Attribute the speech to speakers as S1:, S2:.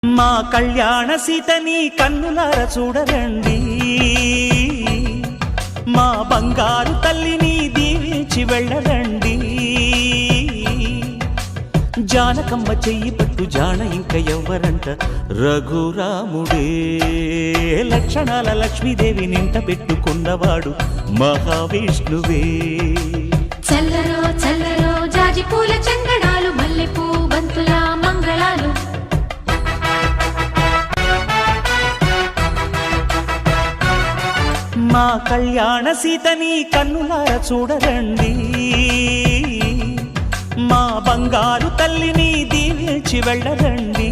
S1: మా కళ్యాణ సీతని కన్నులార చూడరండి, మా బంగారు తల్లిని దీవించి వెళ్ళరండి. జానకమ్మ చెయ్యి పట్టు జాన ఇంక ఎవ్వరంట, రఘురాముడే లక్షణాల లక్ష్మీదేవి నింట పెట్టుకున్నవాడు మహావిష్ణువే.
S2: చల్లరో చల్లరో జాజి పూల చందనాలు, మల్లెపూ బంతుల మంగళాలు.
S1: మా కళ్యాణ సీతని కన్నులార చూడరండి, మా బంగారు తల్లిని దీవించి వెళ్ళరండి.